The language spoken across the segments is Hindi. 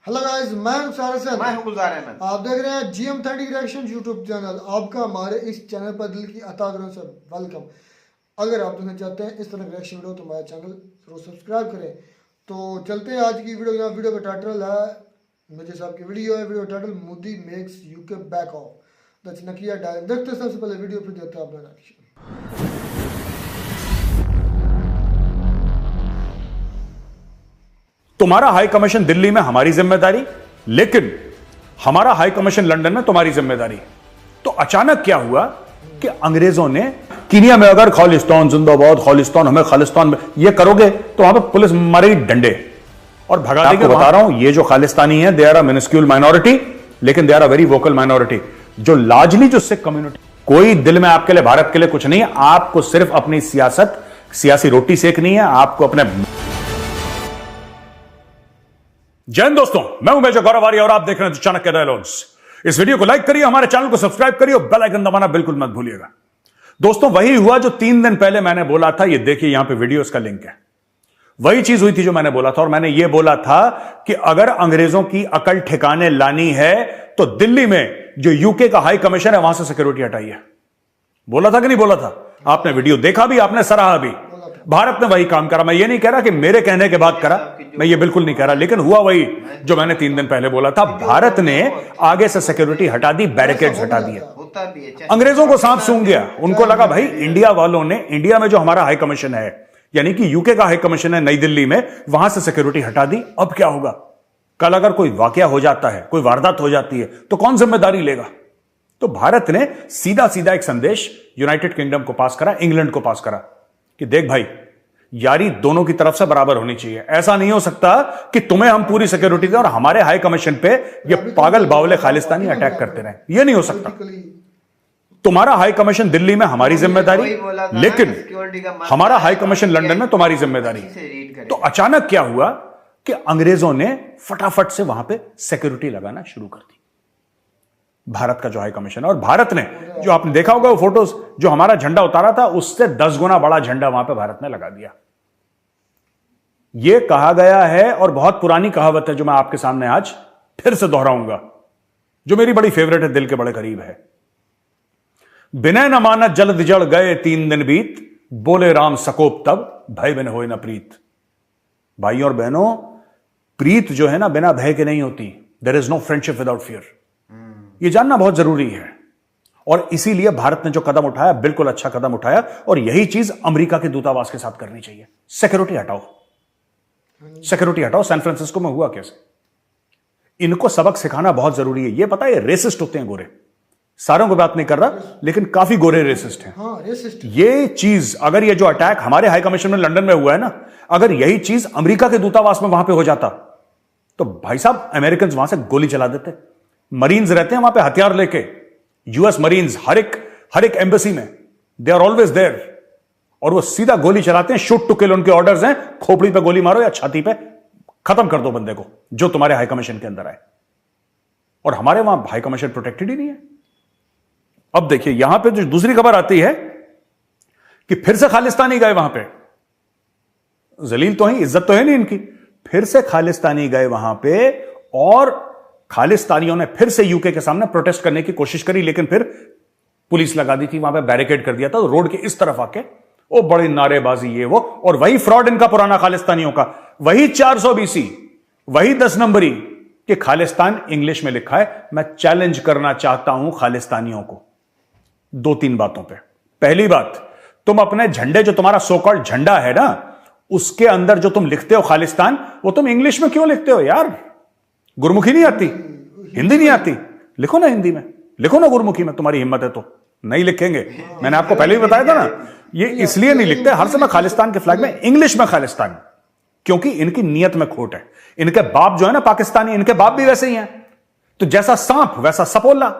हेलो गाइस, मैं हूं मैं हूं गुलजार अहमद। आप देख रहे हैं GM 30 रिएक्शन यूट्यूब चैनल। आपका हमारे इस चैनल पर दिल की अतागरों से वेलकम। अगर आप देखना चाहते हैं इस तरह की रिएक्शन वीडियो तो हमारे चैनल जरूर सब्सक्राइब करें। तो चलते हैं आज की वीडियो। यहाँ वीडियो का टाइटल है, मेरे साहब की वीडियो है, video title Modi makes UK back off the Chanakya dial. देखते हैं सबसे पहले वीडियो, फिर देते हैं अपना रिएक्शन। तुम्हारा हाई कमीशन दिल्ली में हमारी जिम्मेदारी, लेकिन हमारा हाई कमीशन लंदन में तुम्हारी जिम्मेदारी। तो अचानक क्या हुआ कि अंग्रेजों ने कीनिया में अगर खालिस्तान जिंदाबाद, खालिस्तान हमें खालिस्तान में ये करोगे तो वहां पे पुलिस मारेगी डंडे और भगा देगी। बता रहा हूं, ये जो खालिस्तानी है they are a miniscule minority, लेकिन they are a very vocal minority. जो लार्जली जो सिख कम्युनिटी, कोई दिल में आपके लिए भारत के लिए कुछ नहीं है। आपको सिर्फ अपनी सियासी रोटी सेकनी है। आपको अपने जय हिंद दोस्तों, मैं हूं मेजर गौरव आर्य और आप देख रहे हैं चाणक्य डायलॉग्स। इस वीडियो को लाइक करिए, हमारे चैनल को सब्सक्राइब करिए और बेल आइकन दबाना बिल्कुल मत भूलिएगा। दोस्तों, वही हुआ जो 3 दिन पहले मैंने बोला था। ये देखिए, यहां पे वीडियो का लिंक है। वही चीज हुई थी जो मैंने बोला था, और मैंने ये बोला था कि अगर अंग्रेजों की अकल ठिकाने लानी है तो दिल्ली में जो यूके का हाई कमीशन है वहां से सिक्योरिटी हटाइए। बोला था कि नहीं बोला था? आपने वीडियो देखा भी, आपने सराहा भी। भारत ने वही काम करा। मैं ये नहीं कह रहा कि मेरे कहने के बाद करा, मैं ये बिल्कुल नहीं कह रहा, लेकिन हुआ वही जो मैंने 3 दिन पहले बोला था। भारत ने आगे से सिक्योरिटी हटा दी, बैरिकेड्स हटा दिए। अंग्रेजों को सांप सूंघ गया। उनको लगा भाई इंडिया वालों ने, इंडिया में जो हमारा हाई कमीशन है, यानी कि यूके का हाई कमीशन है नई दिल्ली में, वहां से सिक्योरिटी हटा दी। अब क्या होगा? कल अगर कोई वाकया हो जाता है, कोई वारदात हो जाती है, तो कौन जिम्मेदारी लेगा? तो भारत ने सीधा सीधा एक संदेश यूनाइटेड किंगडम को पास करा, इंग्लैंड को पास करा कि देख भाई, यारी दोनों की तरफ से बराबर होनी चाहिए। ऐसा नहीं हो सकता कि तुम्हें हम पूरी सिक्योरिटी दें और हमारे हाई कमीशन पे ये पागल बावले खालिस्तानी अटैक करते रहे। ये नहीं हो सकता। तुम्हारा हाई कमीशन दिल्ली में हमारी जिम्मेदारी, लेकिन हमारा हाई कमीशन लंदन में तुम्हारी जिम्मेदारी। तो अचानक क्या हुआ कि अंग्रेजों ने फटाफट से वहां पे सिक्योरिटी लगाना शुरू कर दी, भारत का जो हाई कमीशन है। और भारत ने, जो आपने देखा होगा वो फोटोज, जो हमारा झंडा उतारा था उससे 10 गुना बड़ा झंडा वहां पे भारत ने लगा दिया। यह कहा गया है, और बहुत पुरानी कहावत है जो मैं आपके सामने आज फिर से दोहराऊंगा, जो मेरी बड़ी फेवरेट है, दिल के बड़े करीब है। बिना न मानत जल्द जड़ गए 3 दिन बीत, बोले राम सकोप तब भय बिन होए न प्रीत। भाई और बहनों, प्रीत जो है ना बिना भय के नहीं होती। There is no friendship without fear. यह जानना बहुत जरूरी है। और इसीलिए भारत ने जो कदम उठाया, बिल्कुल अच्छा कदम उठाया, और यही चीज अमेरिका के दूतावास के साथ करनी चाहिए। सिक्योरिटी हटाओ, सिक्योरिटी हटाओ। सैन फ्रांसिस्को में हुआ कैसे? इनको सबक सिखाना बहुत जरूरी है। यह पता है, रेसिस्ट होते हैं गोरे। सारों को बात नहीं कर रहा, लेकिन काफी गोरे रेसिस्ट हैं। हाँ, रेसिस्ट। ये चीज, अगर ये जो अटैक हमारे हाई कमीशन में लंदन में हुआ है ना, अगर यही चीज अमेरिका के दूतावास में वहां पे हो जाता, तो भाई साहब अमेरिकन वहां से गोली चला देते। मरीन्स रहते हैं वहां पे हथियार लेके, यूएस मरीन्स हर एक एम्बेसी में, दे आर ऑलवेज देयर, और वो सीधा गोली चलाते हैं। शूट टू किल उनके ऑर्डर्स हैं। खोपड़ी पे गोली मारो या छाती पे, खत्म कर दो बंदे को जो तुम्हारे हाई कमीशन के अंदर आए। और हमारे वहां हाई कमीशन प्रोटेक्टेड ही नहीं है। अब देखिए, यहां पे जो दूसरी खबर आती है कि फिर से खालिस्तानी गए वहां पे। जलील तो ही, इज्जत तो है नहीं इनकी। फिर से खालिस्तानी गए वहां पे, और खालिस्तानियों ने फिर से यूके के सामने प्रोटेस्ट करने की कोशिश करी, लेकिन फिर पुलिस लगा दी थी वहां पे, बैरिकेड कर दिया था। तो रोड के इस तरफ आके वो बड़ी नारेबाजी, ये वो, और वही फ्रॉड इनका पुराना खालिस्तानियों का, वही 400 BC, वही 10 नंबरी कि खालिस्तान इंग्लिश में लिखा है। मैं चैलेंज करना चाहता हूं खालिस्तानियों को 2-3 बातों पे। पहली बात, तुम अपने झंडे, जो तुम्हारा सो कॉल्ड झंडा है ना, उसके अंदर जो तुम लिखते हो खालिस्तान, वो तुम इंग्लिश में क्यों लिखते हो यार? गुरमुखी नहीं आती, हिंदी नहीं आती, लिखो ना हिंदी में, लिखो ना गुरमुखी में, तुम्हारी हिम्मत है तो। नहीं लिखेंगे, मैंने आपको पहले ही बताया था ना। ये इसलिए नहीं लिखते हर समय खालिस्तान के फ्लैग में इंग्लिश में खालिस्तान, क्योंकि इनकी नीयत में खोट है। इनके बाप जो है ना पाकिस्तानी, इनके बाप भी वैसे ही हैं। तो जैसा सांप वैसा सपोला,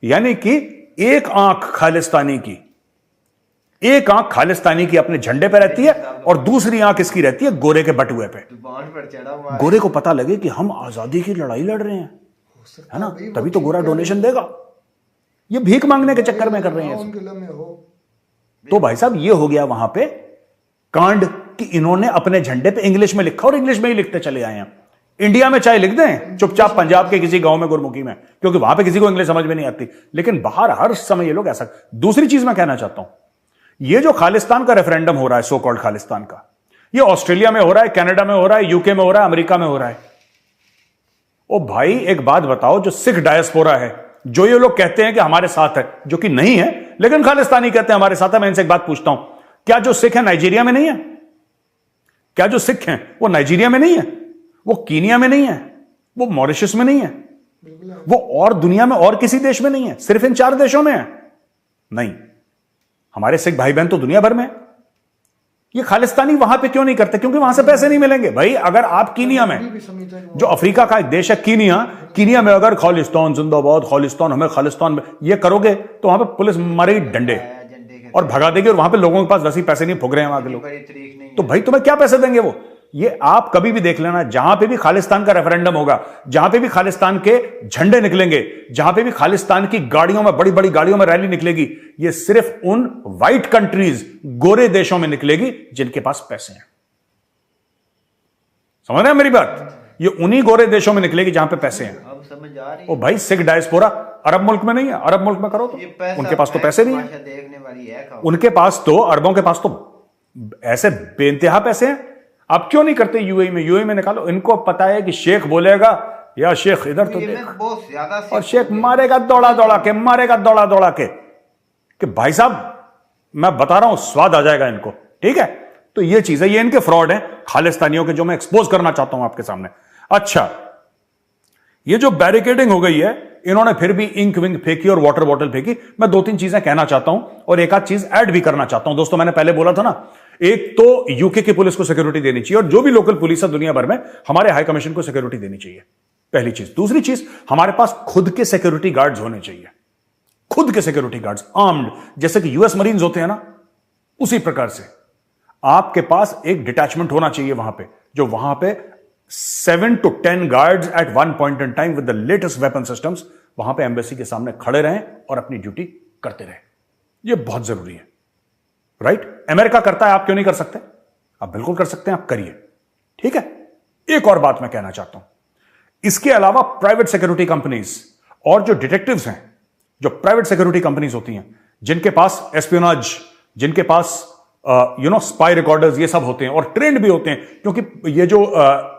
यानी कि एक आंख खालिस्तानी की, एक आंख खालिस्तानी की अपने झंडे पे रहती है, और दूसरी आंख इसकी रहती है गोरे के बटुए पे। गोरे को पता लगे कि हम आजादी की लड़ाई लड़ रहे हैं, है ना, तभी तो गोरा डोनेशन देगा। ये भीख मांगने के चक्कर में कर रहे हैं। तो भाई साहब, ये हो गया वहां पे कांड कि इन्होंने अपने झंडे पे इंग्लिश में लिखा और इंग्लिश में ही लिखते चले आए हैं। इंडिया में चाहे लिख दें चुपचाप पंजाब के किसी गांव में गुरमुखी में, क्योंकि वहां पे किसी को इंग्लिश समझ में नहीं आती, लेकिन बाहर हर समय ये लोग ऐसा। दूसरी चीज मैं कहना चाहता हूं, ये जो खालिस्तान का रेफरेंडम हो रहा है, सो कॉल्ड खालिस्तान का, ये ऑस्ट्रेलिया में हो रहा है, कनाडा में हो रहा है, यूके में हो रहा है, अमेरिका में हो रहा है। ओ भाई एक बात बताओ, जो सिख डायस्पोरा है, जो ये लोग कहते हैं कि हमारे साथ है, जो कि नहीं है, लेकिन खालिस्तानी कहते हैं हमारे साथ है, मैं इनसे एक बात पूछता हूं, क्या जो सिख है नाइजीरिया में नहीं है? क्या जो सिख हैं वो नाइजीरिया में नहीं है? वो कीनिया में नहीं है? वो मॉरिशस में नहीं है? वो और दुनिया में और किसी देश में नहीं है? सिर्फ इन 4 देशों में है? नहीं, हमारे सिख भाई बहन तो दुनिया भर में। ये खालिस्तानी वहां पे क्यों नहीं करते? क्योंकि वहां से पैसे नहीं मिलेंगे भाई। अगर आप कीनिया में, जो अफ्रीका का एक देश है कीनिया में अगर खालिस्तान जिंदाबाद, खालिस्तान हमें खालिस्तान में ये करोगे तो वहां पे पुलिस मारेगी डंडे और भगा देगी, और वहां पे लोगों के पास वैसे ही पैसे नहीं फुक रहे हैं वहां के लोग, तो भाई तुम्हें क्या पैसे देंगे वो? ये आप कभी भी देख लेना, जहां पे भी खालिस्तान का रेफरेंडम होगा, जहां पे भी खालिस्तान के झंडे निकलेंगे, जहां पे भी खालिस्तान की गाड़ियों में, बड़ी बड़ी गाड़ियों में रैली निकलेगी, ये सिर्फ उन व्हाइट कंट्रीज, गोरे देशों में निकलेगी जिनके पास पैसे हैं। समझ रहे हैं मेरी बात? ये उन्हीं गोरे देशों में निकलेगी जहां पे पैसे हैं। अब समझ आ रही ओ भाई सिख डायस्पोरा अरब मुल्क में नहीं है? अरब मुल्क में करो तो उनके पास तो पैसे नहीं है। देखने वाली है उनके पास तो, अरबों के पास तो ऐसे बेइंतहा पैसे हैं। आप क्यों नहीं करते यूएई में? यूएई में निकालो। इनको पता है कि शेख बोलेगा, या शेख इधर तो देख, बहुत ज्यादा, और शेख मारेगा दौड़ा दौड़ा के, मारेगा दौड़ा दौड़ा के, कि भाई साहब मैं बता रहा हूं स्वाद आ जाएगा इनको। ठीक है, तो ये चीज है, ये इनके फ्रॉड है खालिस्तानियों के, जो मैं एक्सपोज करना चाहता हूं आपके सामने। अच्छा, ये जो बैरिकेडिंग हो गई है, इन्होंने फिर भी इंक विंक फेंकी और वाटर बॉटल फेंकी। मैं 2-3 चीजें कहना चाहता हूं और एक आध चीज ऐड भी करना चाहता हूं। दोस्तों मैंने पहले बोला था ना, एक तो यूके की पुलिस को सिक्योरिटी देनी चाहिए, और जो भी लोकल पुलिस है दुनिया भर में, हमारे हाई कमीशन को सिक्योरिटी देनी चाहिए, पहली चीज। दूसरी चीज, हमारे पास खुद के सिक्योरिटी गार्ड्स होने चाहिए, खुद के सिक्योरिटी गार्ड्स, आर्म्ड, जैसे कि यूएस मरीन्स होते हैं ना, उसी प्रकार से आपके पास एक डिटैचमेंट होना चाहिए वहां पे, जो वहां पे 7 to 10 guards at one point in time with the latest weapon systems वहां पे एम्बेसी के सामने खड़े रहें और अपनी ड्यूटी करते रहें। यह बहुत जरूरी है, राइट? अमेरिका करता है, आप क्यों नहीं कर सकते? आप बिल्कुल कर सकते हैं, आप करिए। ठीक है, एक और बात मैं कहना चाहता हूं, इसके अलावा प्राइवेट सिक्योरिटी कंपनीज और जो डिटेक्टिव्स हैं, जो प्राइवेट सिक्योरिटी कंपनीज होती हैं, जिनके पास एस्पियोनाज, जिनके पास स्पाई रिकॉर्डर्स, ये सब होते हैं और ट्रेंड भी होते हैं, क्योंकि ये जो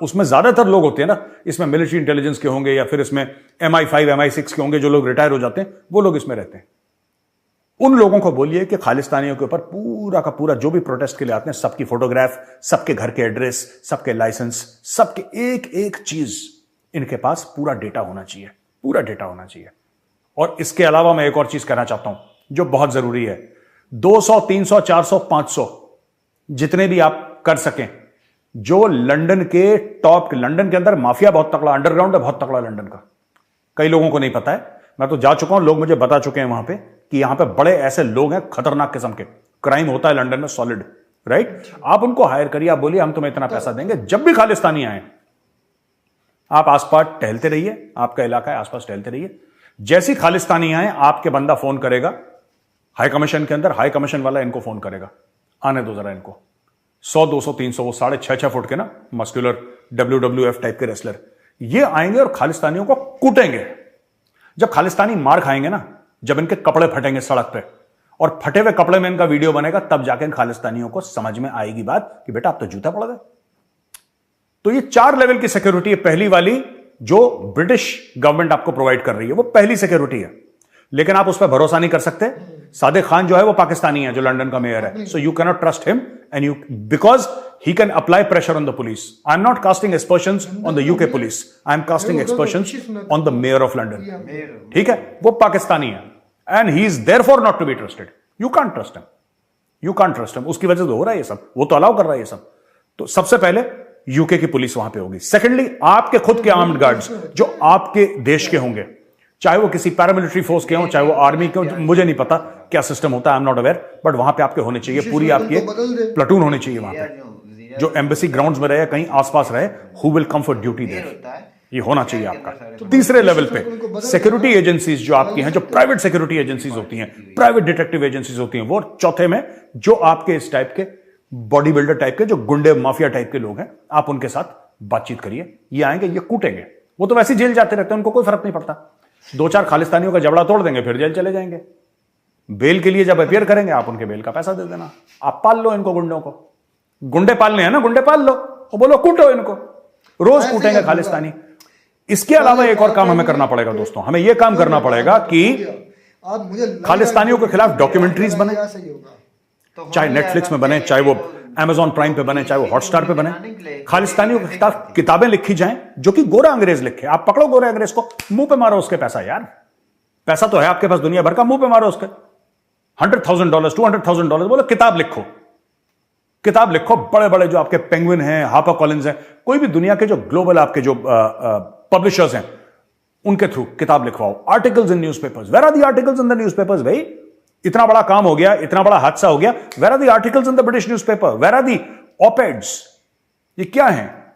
उसमें ज्यादातर लोग होते हैं ना, इसमें मिलिट्री इंटेलिजेंस के होंगे या फिर इसमें MI5 MI6 के होंगे, जो लोग रिटायर हो जाते हैं वो लोग इसमें रहते हैं। उन लोगों को बोलिए कि खालिस्तानियों के ऊपर पूरा का पूरा जो भी प्रोटेस्ट के लिए आते हैं, सबकी फोटोग्राफ, सबके घर के एड्रेस, सबके लाइसेंस, सबके एक एक चीज इनके पास पूरा डेटा होना चाहिए, पूरा डेटा होना चाहिए। और इसके अलावा मैं एक और चीज कहना चाहता हूं जो बहुत जरूरी है, 200 300 400 500 जितने भी आप कर सकें, जो लंदन के टॉप, लंदन के अंदर माफिया बहुत तगड़ा, अंडरग्राउंड है बहुत तगड़ा लंदन का, कई लोगों को नहीं पता है, मैं तो जा चुका हूं, लोग मुझे बता चुके हैं वहां पे कि यहां पे बड़े ऐसे लोग हैं खतरनाक किस्म के, क्राइम होता है लंदन में सॉलिड, राइट? आप उनको हायर करिए, आप बोलिए हम तुम्हें इतना पैसा देंगे, जब भी खालिस्तानी आए आप आसपास टहलते रहिए, आपका इलाका है आसपास टहलते रहिए, जैसी खालिस्तानी आए आपके बंदा फोन करेगा हाई कमीशन के अंदर, हाई कमीशन वाला इनको फोन करेगा, आने दो जरा इनको, 100 200 300, वो 6.5 फुट के ना मस्कुलर WWF टाइप के रेसलर, ये आएंगे और खालिस्तानियों को कूटेंगे। जब खालिस्तानी मार खाएंगे ना, जब इनके कपड़े फटेंगे सड़क पे और फटे हुए कपड़े में इनका वीडियो बनेगा, तब जाके इन खालिस्तानियों को समझ में आएगी बात कि बेटा आप तो जूता पड़ गए। तो ये 4 लेवल की सिक्योरिटी है। पहली वाली जो ब्रिटिश गवर्नमेंट आपको प्रोवाइड कर रही है वो पहली सिक्योरिटी है, लेकिन आप उस पर भरोसा नहीं कर सकते। सादिक खान जो है वो पाकिस्तानी है, जो लंदन का मेयर है, so you can not trust him and you, because he can apply pressure on the police. I am not casting aspersions on the UK police, I am casting aspersions on the mayor of London. ठीक है, वो पाकिस्तानी है and he is therefore not to be trusted. You can't trust him, you can't trust him, उसकी वजह से हो रहा है ये सब, वो तो अलाउ कर रहा है ये सब। तो सबसे पहले यूके की पुलिस वहां पे होगी। सेकेंडली, आपके खुद के आर्म्ड गार्ड्स जो आपके देश के होंगे, चाहे वो किसी पैरामिलिट्री फोर्स के हों, चाहे वो आर्मी के हों, मुझे नहीं पता क्या सिस्टम होता है, आई एम नॉट अवेयर, बट वहां पे आपके होने चाहिए, पूरी आपकी प्लाटून होनी चाहिए वहां पे, जो एम्बेसी ग्राउंड्स में रहे, कहीं आसपास रहे, who will come for duty there, ये होना चाहिए आपका। तीसरे लेवल पे सिक्योरिटी एजेंसीज जो आपकी हैं, जो प्राइवेट सिक्योरिटी एजेंसीज होती हैं, प्राइवेट डिटेक्टिव एजेंसीज होती हैं, वो चौथे में जो आपके इस टाइप के बॉडी बिल्डर टाइप के, जो गुंडे माफिया टाइप के लोग हैं, आप उनके साथ बातचीत करिए। ये आएंगे, ये कूटेंगे, वो तो वैसे जेल जाते रहते हैं, उनको कोई फर्क नहीं पड़ता। 2-4 खालिस्तानियों का जबड़ा तोड़ देंगे, फिर जेल चले जाएंगे। बेल के लिए जब अपियर करेंगे, आप उनके बेल का पैसा दे देना। आप पाल लो इनको, गुंडों को। गुंडे पालने हैं ना, गुंडे पाल लो और बोलो कूटो इनको, रोज कूटेंगे खालिस्तानी। इसके अलावा एक और काम हमें करना पड़ेगा दोस्तों, हमें यह काम करना पड़ेगा कि खालिस्तानियों के खिलाफ डॉक्यूमेंट्रीज बने, चाहे नेटफ्लिक्स में बने, चाहे वो Amazon प्राइम पे बने, चाहे वो हॉटस्टार पे बने। खालिस्तानियों के खिलाफ किताबें लिखी जाएं जो कि गोरा अंग्रेज लिखे। आप पकड़ो गोरे अंग्रेज को, मुंह पे मारो उसके पैसा। यार पैसा तो है आपके पास दुनिया भर का, मुंह पे मारो उसके। $100,000 $200,000 बोलो किताब लिखो, किताब लिखो। बड़े बड़े जो आपके पेंगुइन हैं, हार्पर कॉलिंस हैं, कोई भी दुनिया के जो ग्लोबल आपके जो पब्लिशर्स हैं, उनके थ्रू किताब लिखवाओ। Articles in newspapers, where are the articles in the newspapers? भाई इतना बड़ा काम हो गया, इतना बड़ा हादसा हो गया, where are the articles in the British newspaper, where are the op-eds? ये क्या है?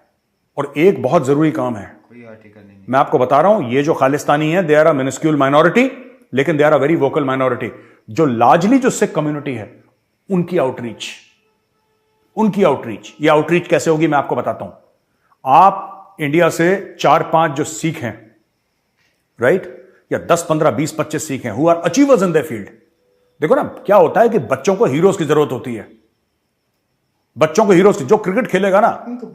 और एक बहुत जरूरी काम है, कोई आर्टिकल नहीं। मैं आपको बता रहा हूं, ये जो खालिस्तानी है, they are a miniscule minority, लेकिन they are a very vocal minority. जो लार्जली जो सिख कम्युनिटी है, उनकी आउटरीच, ये आउटरीच कैसे होगी मैं आपको बताता हूं। आप इंडिया से 4-5 जो सिख हैं, राइट, या 10, 15, 20, 25 सिख हैं who are achievers in their field. देखो ना क्या होता है कि बच्चों को हीरोज की जरूरत होती है, बच्चों को हीरोज की। जो क्रिकेट खेलेगा ना,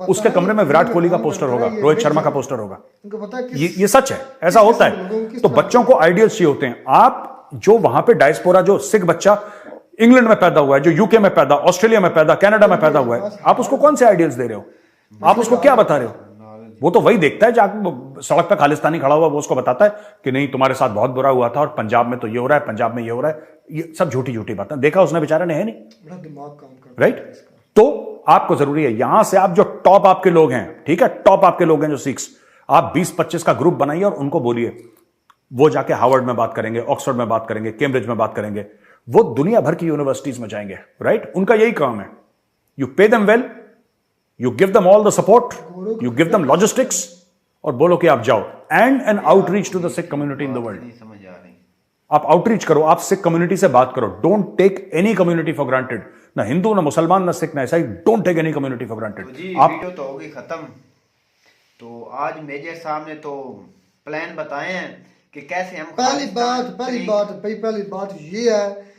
उसके कमरे में विराट कोहली का पोस्टर होगा, रोहित शर्मा का पोस्टर होगा। ये सच है, ऐसा होता है। तो बच्चों को आइडियल्स चाहिए होते हैं। आप जो वहां पे डायस्पोरा, जो सिख बच्चा इंग्लैंड में पैदा हुआ है, जो यूके में पैदा, ऑस्ट्रेलिया में पैदा, कनाडा में पैदा हुआ है, आप उसको कौन से आइडियल्स दे रहे हो? आप उसको क्या बता रहे हो? वो तो वही देखता है, जाकर सड़क पे खालिस्तानी खड़ा हुआ, वो उसको बताता है कि नहीं तुम्हारे साथ बहुत बुरा हुआ था और पंजाब में तो ये हो रहा है, पंजाब में ये हो रहा है। ये सब झूठी झूठी बातें देखा उसने, बेचारा ने, है नहीं? बड़ा दिमाग काम करता है, राइट। तो आपको जरूरी है यहां से, आप जो टॉप आपके लोग हैं, ठीक है, टॉप आपके लोग हैं जो सिख्स, आप 20-25 का ग्रुप बनाइए और उनको बोलिए। वो जाके हार्वर्ड में बात करेंगे, ऑक्सफोर्ड में बात करेंगे, कैम्ब्रिज में बात करेंगे, वो दुनिया भर की यूनिवर्सिटीज में जाएंगे, राइट। उनका यही काम है। You pay them well, you give them all the support, you give them logistics, और बोलो कि आप जाओ and an outreach to the Sikh community in the world. नहीं समझ आ रही। आप आउटरीच करो, आप सिख कम्युनिटी से बात करो। Don't take any community for granted, ना हिंदू, ना मुसलमान, ना सिख, ना ईसाई। Don't take any community for तो ग्रांटेड। जी आप वीडियो तो होगी खत्म। तो आज मेजर साहब ने तो प्लान बताए हैं कि कैसे हम पहली बात ये है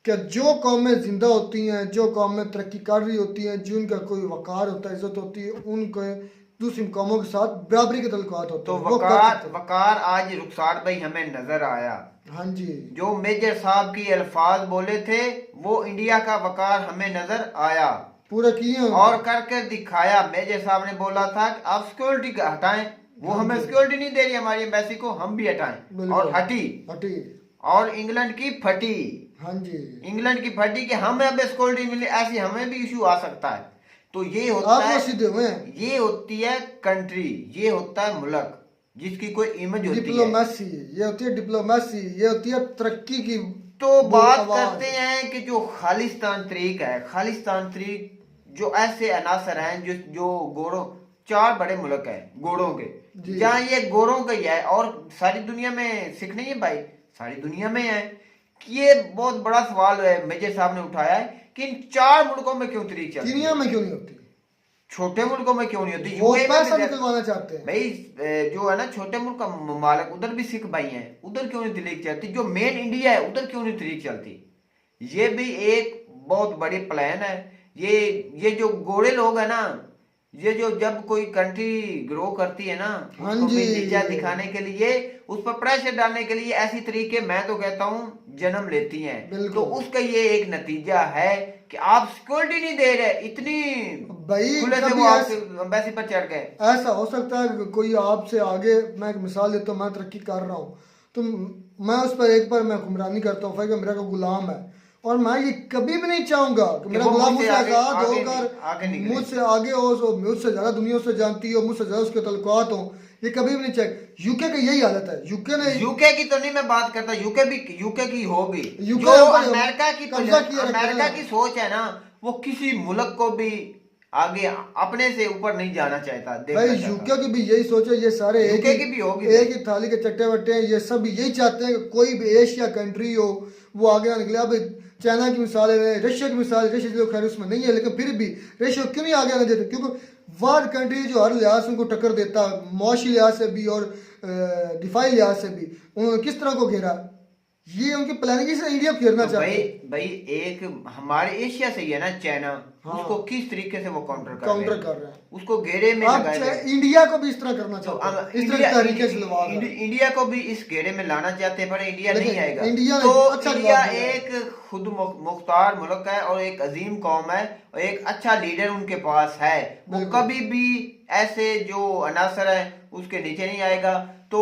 कि जो कौमें जिंदा होती हैं, जो कौमें तरक्की कर रही होती हैं, जिनका कोई वकार होता है, इज्जत होती है, उनके दूसरी कौमों के साथ बराबरी के तल्लुकात होते तो हैं। वो कर सकते हैं। वकार आज रुखसार भाई हमें नजर आया। हाँ जी, जो मेजर साहब की अल्फाज बोले थे, वो इंडिया का वकार हमें नजर आया, पूरा किए हैं। और करके दिखाया। मेजर साहब ने बोला था कि आप सिक्योरिटी हटाएं, वो हमें सिक्योरिटी नहीं दे रही हमारी एम्बेसी को, हम भी हटाएं, और हटी। और इंग्लैंड की फटी। हाँ जी, इंग्लैंड की फटी कि हमें अब सिक्योरिटी मिले, ऐसी हमें भी इशू आ सकता है। तो ये होता आप है, सीधे हुए हैं। ये होती है कंट्री, ये होता है मुल्क जिसकी कोई इमेज होती है। डिप्लोमेसी, ये होती है डिप्लोमेसी, ये होती है तरक्की की। तो बात आवाज। करते हैं कि जो खालिस्तान तरीक है, खालिस्तान तरीक जो ऐसे अनासर हैं जो गोरों, 4 बड़े मुल्क हैं गोरों के, जहाँ ये गोरों का ही है, और सारी दुनिया में सिख नहीं है भाई, सारी दुनिया में है। ये बहुत बड़ा सवाल है मेजर साहब ने उठाया है कि इन 4 मुल्कों में क्यों तरीक चलती है, दुनिया में क्यों नहीं होती, छोटे मुल्कों में क्यों नहीं होती? वो यूएई पैसा में निकलवाना चाहते हैं भाई, जो है ना छोटे मुल्क का ममालिक, उधर भी सिख भाई हैं, उधर क्यों नहीं तरीक चलती? जो मेन इंडिया है उधर क्यों नहीं तरीक चलती? ये भी एक बहुत बड़ी प्लान है। ये जो गोरे लोग है ना, ये जो जब कोई कंट्री ग्रो करती है ना, हाँ उसको भी जी। नीचा दिखाने के लिए, उस पर प्रेशर डालने के लिए ऐसी तरीके, मैं तो कहता हूँ, जन्म लेती हैं। बिल्कुल। तो उसका ये एक नतीजा है कि आप सिक्योरिटी नहीं दे रहे, इतनी भाई खुले से कभी वो आपके एम्बेसी पर चढ़ गए। ऐसा हो सकता है कि कोई आपसे आगे, मैं एक मिसाल देता हूँ, मैं तरक्की कर रहा हूँ तो मैं उस पर एक बार मैं हुक्मरानी करता हूँ, फिर मेरा कोई गुलाम है, और मैं ये कभी भी नहीं चाहूंगा कि मेरा वो गुलाम मुझसे मुझसे आजाद आगे होकर निकले। मुझसे आगे हो, मुझसे ज्यादा दुनिया से जानती हो, मुझसे ज्यादा उसके तल्लुकात हो, ये कभी भी नहीं चाहिए। यूके की यही हालत है। यूके की तो नहीं मैं बात करता, यूके की होगी। यूके जो ऊपर अमेरिका की कब्जा किया रखा अमेरिका है। की सोच है ना, वो किसी मुल्क को भी आगे अपने से ऊपर नहीं जाना चाहता। देखना भाई चाहता। यूके की भी यही सोच है, ये सारे एक यूके की भी होगी। एक ही थाली के चट्टे बट्टे हैं, ये सब यही चाहते हैं कि कोई भी एशिया कंट्री हो वो आगे ना निकले। अब चाइना की मिसाल है, रशिया की मिसाल, रशिया जो खैर उसमें नहीं है, लेकिन फिर भी रशिया क्यों नहीं आगे आने देते? क्योंकि वर्ल्ड कंट्री जो हर लिहाज से उनको टक्कर देता, मुआशी लिहाज से भी और दिफाई लिहाज से भी, उन्होंने किस तरह को घेरा? ये उनकी प्लानिंग से इंडिया को घेरना तो चाहते हैं। भाई एक हमारे एशिया से ही है ना चाइना, हाँ। उसको किस तरीके से वो काउंटर कर रहे हैं, उसको घेरे में आप लगाए गए। इंडिया को भी इस तरह करना तो चाहते हैं, इस तरह की तरीके से लगा रहे हैं। इंडिया को भी इस घेरे में लाना चाहते हैं, पर इंडिया लेकिन नहीं आएगा। इंडिया तो अच्छा इंडिया जवाब दिया है। एक खुद मुख्तार मुल्क है और एक अजीम कौम है और एक अच्छा लीडर उनके पास है, वो बिल्कुल। कभी भी ऐसे जो अनासर है उसके नीचे नहीं आएगा। तो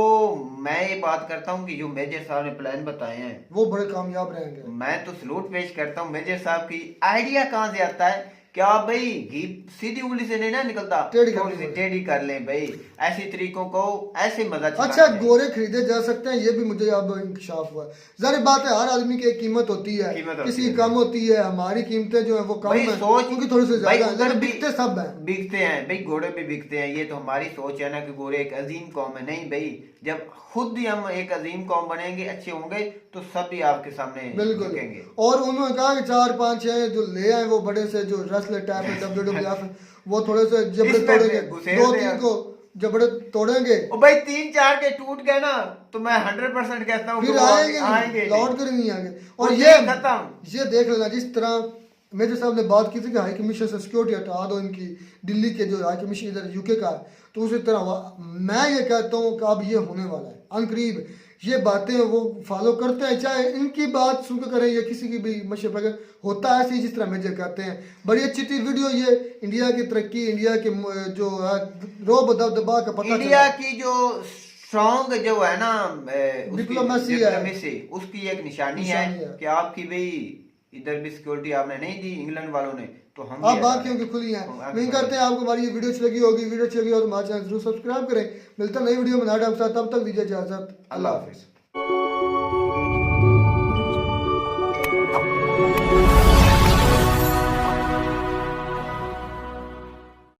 मैं ये बात करता हूँ कि जो मेजर साहब ने प्लान बताए हैं वो बड़े कामयाब रहेंगे। मैं तो सलूट पेश करता हूँ मेजर साहब की। आइडिया कहाँ से आता है? क्या भाई घी सीधी उंगली से नहीं ना निकलता, टेढ़ी थोड़ी सी टेढ़ी कर लें भाई, ऐसे तरीकों को ऐसे मजा चलाना अच्छा चाहिए। गोरे खरीदे जा सकते हैं, ये भी मुझे अब इंकशाफ हुआ। जाहिर बात है हर आदमी की एक कीमत होती है, कीमत होती किसी की है। कम होती है, हमारी कीमतें जो है वो कम भाई है, सोच उनकी थोड़ी सी भाई ज्यादा है, उधर लेकिन भी बिकते सब हैं। बिकते हैं भाई, घोड़े भी बिकते हैं। ये तो हमारी सोच है ना कि घोड़े एक अजीम कौम है। नहीं भाई, जब खुद ही हम एक अजीम कौम बनेंगे, अच्छे होंगे, तो सब भी आपके सामने बिल्कुल। झुकेंगे। और उन्होंने कहा कि 4-5-6 जो ले आए वो बड़े से जो रेसलर टाइप है WWF वो थोड़े से जबड़े इसमें तोड़ेंगे, घुसेड़ 2-3 दे। को जबड़े तोड़ेंगे, और भाई 3-4 के टूट गए ना तो मैं 100% कहता हूँ कि फिर वो आएंगे आएंगे नहीं, नहीं। लौट कर नहीं आएंगे। और वो ये खत्म। ये देख लेना, जिस तरह मेजर साहब ने बात की थी कि हाई कमीशन से सिक्योरिटी हटा दो इनकी, दिल्ली के जो हाई कमीशन इधर यूके का है, तो उसी तरह मैं ये कहता हूँ कि अब ये होने वाला है अनकरीब। ये बातें वो फॉलो करते हैं, चाहे इनकी बात सुनकर करें या किसी की भी मशे पर होता है ऐसे ही जिस तरह मेजर कहते हैं। बड़ी अच्छी थी वीडियो ये, इंडिया की तरक्की, इंडिया के जो रोब दबदबा का पता इंडिया चला। की जो स्ट्रॉन्ग जो है ना डिप्लोमेसी है। डिप्लोमेसी, उसकी एक निशानी है निशानी है। कि आपकी भाई इधर भी सिक्योरिटी आपने नहीं दी इंग्लैंड वालों ने, तो हम आप भी बाकियों की खुली हैं। उम्मीद करते हैं आपको हमारी ये वीडियो अच्छी लगी होगी। वीडियो अच्छी लगी हो तो हमारे चैनल जरूर सब्सक्राइब करें। मिलता है नई वीडियो में नए ढंग से, तब तक दीजिए इजाजत। अल्लाह हाफिज।